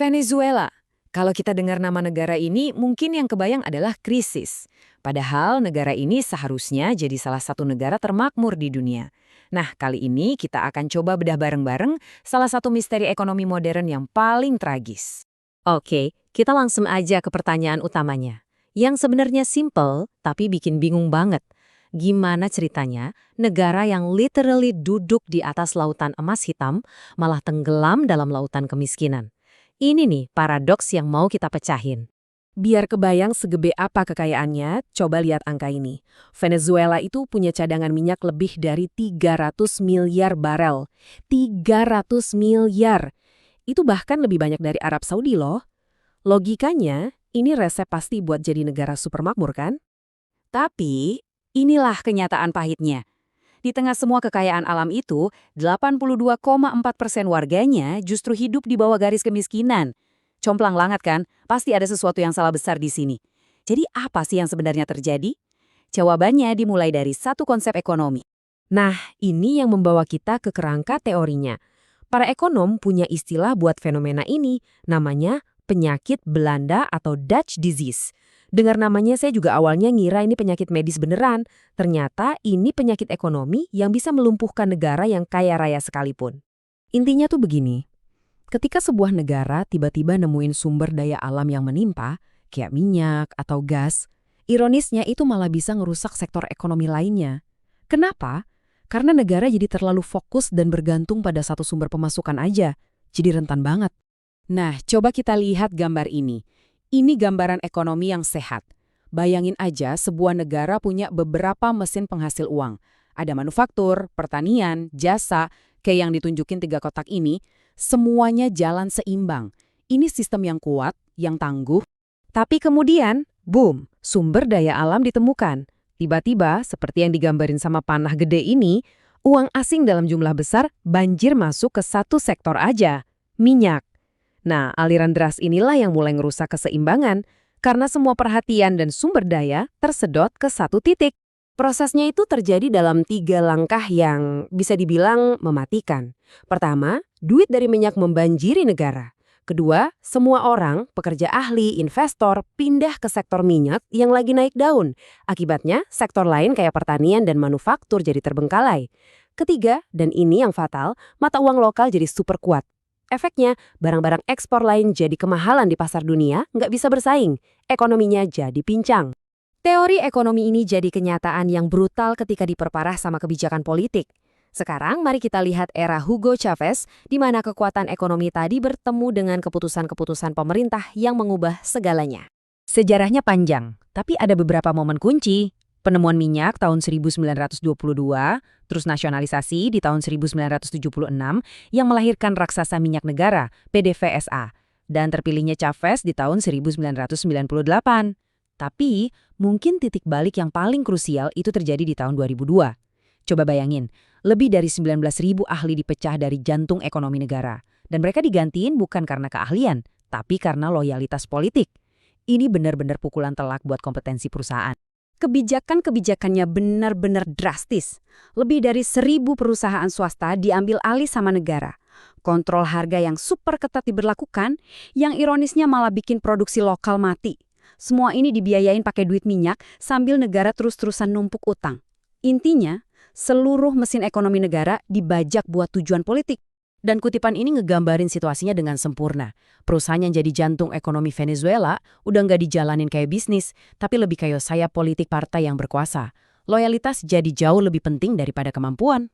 Venezuela. Kalau kita dengar nama negara ini, mungkin yang kebayang adalah krisis. Padahal negara ini seharusnya jadi salah satu negara termakmur di dunia. Nah, kali ini kita akan coba bedah bareng-bareng salah satu misteri ekonomi modern yang paling tragis. Oke, kita langsung aja ke pertanyaan utamanya. Yang sebenarnya simple, tapi bikin bingung banget. Gimana ceritanya negara yang literally duduk di atas lautan emas hitam malah tenggelam dalam lautan kemiskinan? Ini nih paradoks yang mau kita pecahin. Biar kebayang segede apa kekayaannya, coba lihat angka ini. Venezuela itu punya cadangan minyak lebih dari 300 miliar barel. 300 miliar! Itu bahkan lebih banyak dari Arab Saudi loh. Logikanya, ini resep pasti buat jadi negara supermakmur kan? Tapi, inilah kenyataan pahitnya. Di tengah semua kekayaan alam itu, 82,4% warganya justru hidup di bawah garis kemiskinan. Complang langat kan? Pasti ada sesuatu yang salah besar di sini. Jadi apa sih yang sebenarnya terjadi? Jawabannya dimulai dari satu konsep ekonomi. Nah, ini yang membawa kita ke kerangka teorinya. Para ekonom punya istilah buat fenomena ini, namanya penyakit Belanda atau Dutch disease. Dengar namanya saya juga awalnya ngira ini penyakit medis beneran. Ternyata ini penyakit ekonomi yang bisa melumpuhkan negara yang kaya raya sekalipun. Intinya tuh begini, ketika sebuah negara tiba-tiba nemuin sumber daya alam yang menimpa, kayak minyak atau gas, ironisnya itu malah bisa ngerusak sektor ekonomi lainnya. Kenapa? Karena negara jadi terlalu fokus dan bergantung pada satu sumber pemasukan aja. Jadi rentan banget. Nah, coba kita lihat gambar ini. Ini gambaran ekonomi yang sehat. Bayangin aja sebuah negara punya beberapa mesin penghasil uang. Ada manufaktur, pertanian, jasa, kayak yang ditunjukin 3 kotak ini, semuanya jalan seimbang. Ini sistem yang kuat, yang tangguh. Tapi kemudian, boom, sumber daya alam ditemukan. Tiba-tiba, seperti yang digambarin sama panah gede ini, uang asing dalam jumlah besar banjir masuk ke satu sektor aja, minyak. Nah, aliran deras inilah yang mulai ngerusak keseimbangan, karena semua perhatian dan sumber daya tersedot ke satu titik. Prosesnya itu terjadi dalam 3 langkah yang bisa dibilang mematikan. Pertama, duit dari minyak membanjiri negara. Kedua, semua orang, pekerja ahli, investor, pindah ke sektor minyak yang lagi naik daun. Akibatnya, sektor lain kayak pertanian dan manufaktur jadi terbengkalai. Ketiga, dan ini yang fatal, mata uang lokal jadi super kuat. Efeknya, barang-barang ekspor lain jadi kemahalan di pasar dunia, nggak bisa bersaing. Ekonominya jadi pincang. Teori ekonomi ini jadi kenyataan yang brutal ketika diperparah sama kebijakan politik. Sekarang mari kita lihat era Hugo Chavez, di mana kekuatan ekonomi tadi bertemu dengan keputusan-keputusan pemerintah yang mengubah segalanya. Sejarahnya panjang, tapi ada beberapa momen kunci. Penemuan minyak tahun 1922, terus nasionalisasi di tahun 1976 yang melahirkan raksasa minyak negara, PDVSA, dan terpilihnya Chavez di tahun 1998. Tapi, mungkin titik balik yang paling krusial itu terjadi di tahun 2002. Coba bayangin, lebih dari 19.000 ahli dipecah dari jantung ekonomi negara. Dan mereka digantiin bukan karena keahlian, tapi karena loyalitas politik. Ini benar-benar pukulan telak buat kompetensi perusahaan. Kebijakan-kebijakannya benar-benar drastis. Lebih dari 1.000 perusahaan swasta diambil alih sama negara. Kontrol harga yang super ketat diberlakukan, yang ironisnya malah bikin produksi lokal mati. Semua ini dibiayain pakai duit minyak sambil negara terus-terusan numpuk utang. Intinya, seluruh mesin ekonomi negara dibajak buat tujuan politik. Dan kutipan ini ngegambarin situasinya dengan sempurna. Perusahaan yang jadi jantung ekonomi Venezuela udah nggak dijalanin kayak bisnis, tapi lebih kayak sayap politik partai yang berkuasa. Loyalitas jadi jauh lebih penting daripada kemampuan.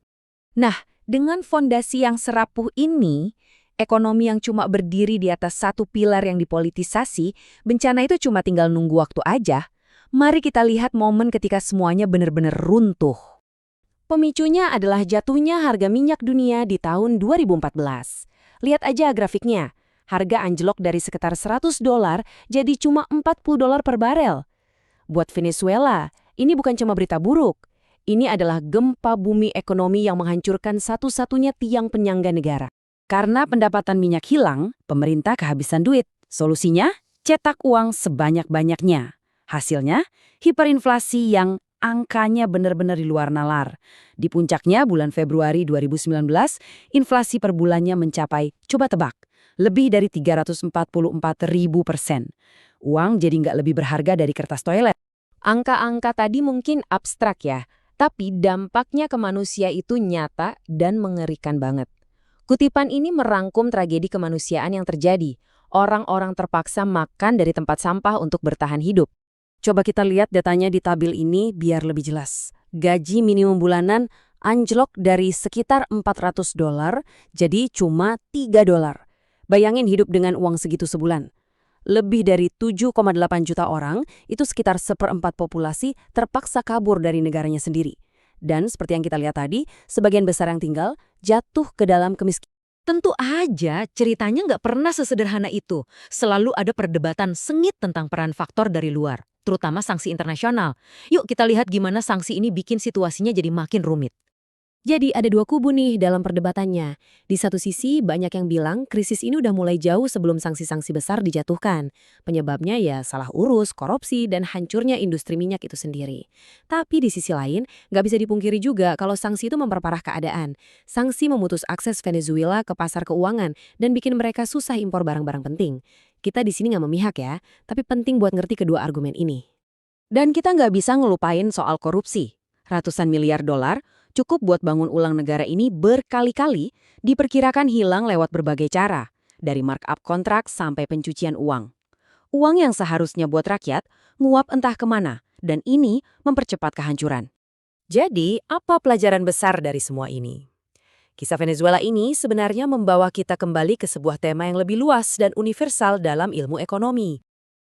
Nah, dengan fondasi yang serapuh ini, ekonomi yang cuma berdiri di atas satu pilar yang dipolitisasi, bencana itu cuma tinggal nunggu waktu aja. Mari kita lihat momen ketika semuanya benar-benar runtuh. Pemicunya adalah jatuhnya harga minyak dunia di tahun 2014. Lihat aja grafiknya. Harga anjlok dari sekitar $100 jadi cuma $40 per barel. Buat Venezuela, ini bukan cuma berita buruk. Ini adalah gempa bumi ekonomi yang menghancurkan satu-satunya tiang penyangga negara. Karena pendapatan minyak hilang, pemerintah kehabisan duit. Solusinya, cetak uang sebanyak-banyaknya. Hasilnya, hiperinflasi yang angkanya benar-benar di luar nalar. Di puncaknya bulan Februari 2019, inflasi per bulannya mencapai, coba tebak, lebih dari 344.000%. Uang jadi nggak lebih berharga dari kertas toilet. Angka-angka tadi mungkin abstrak ya, tapi dampaknya ke manusia itu nyata dan mengerikan banget. Kutipan ini merangkum tragedi kemanusiaan yang terjadi. Orang-orang terpaksa makan dari tempat sampah untuk bertahan hidup. Coba kita lihat datanya di tabel ini biar lebih jelas. Gaji minimum bulanan anjlok dari sekitar $400 jadi cuma $3. Bayangin hidup dengan uang segitu sebulan. Lebih dari 7,8 juta orang, itu sekitar seperempat populasi terpaksa kabur dari negaranya sendiri. Dan seperti yang kita lihat tadi, sebagian besar yang tinggal jatuh ke dalam kemiskinan. Tentu aja ceritanya nggak pernah sesederhana itu. Selalu ada perdebatan sengit tentang peran faktor dari luar, terutama sanksi internasional. Yuk kita lihat gimana sanksi ini bikin situasinya jadi makin rumit. Jadi ada dua kubu nih dalam perdebatannya. Di satu sisi banyak yang bilang krisis ini udah mulai jauh sebelum sanksi-sanksi besar dijatuhkan. Penyebabnya ya salah urus, korupsi, dan hancurnya industri minyak itu sendiri. Tapi di sisi lain, nggak bisa dipungkiri juga kalau sanksi itu memperparah keadaan. Sanksi memutus akses Venezuela ke pasar keuangan dan bikin mereka susah impor barang-barang penting. Kita di sini nggak memihak ya, tapi penting buat ngerti kedua argumen ini. Dan kita nggak bisa ngelupain soal korupsi. Ratusan miliar dolar cukup buat bangun ulang negara ini berkali-kali, diperkirakan hilang lewat berbagai cara, dari markup kontrak sampai pencucian uang. Uang yang seharusnya buat rakyat, nguap entah kemana, dan ini mempercepat kehancuran. Jadi, apa pelajaran besar dari semua ini? Kisah Venezuela ini sebenarnya membawa kita kembali ke sebuah tema yang lebih luas dan universal dalam ilmu ekonomi.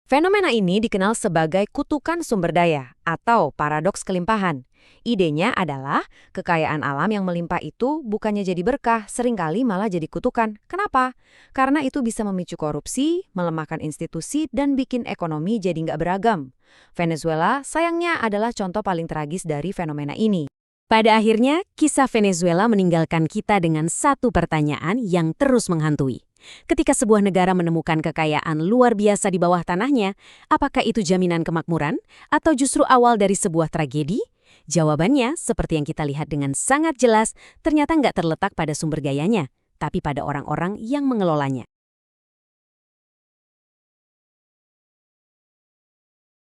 Fenomena ini dikenal sebagai kutukan sumber daya atau paradoks kelimpahan. Idenya adalah kekayaan alam yang melimpah itu bukannya jadi berkah, seringkali malah jadi kutukan. Kenapa? Karena itu bisa memicu korupsi, melemahkan institusi, dan bikin ekonomi jadi nggak beragam. Venezuela sayangnya adalah contoh paling tragis dari fenomena ini. Pada akhirnya, kisah Venezuela meninggalkan kita dengan satu pertanyaan yang terus menghantui. Ketika sebuah negara menemukan kekayaan luar biasa di bawah tanahnya, apakah itu jaminan kemakmuran atau justru awal dari sebuah tragedi? Jawabannya, seperti yang kita lihat dengan sangat jelas, ternyata nggak terletak pada sumber dayanya, tapi pada orang-orang yang mengelolanya.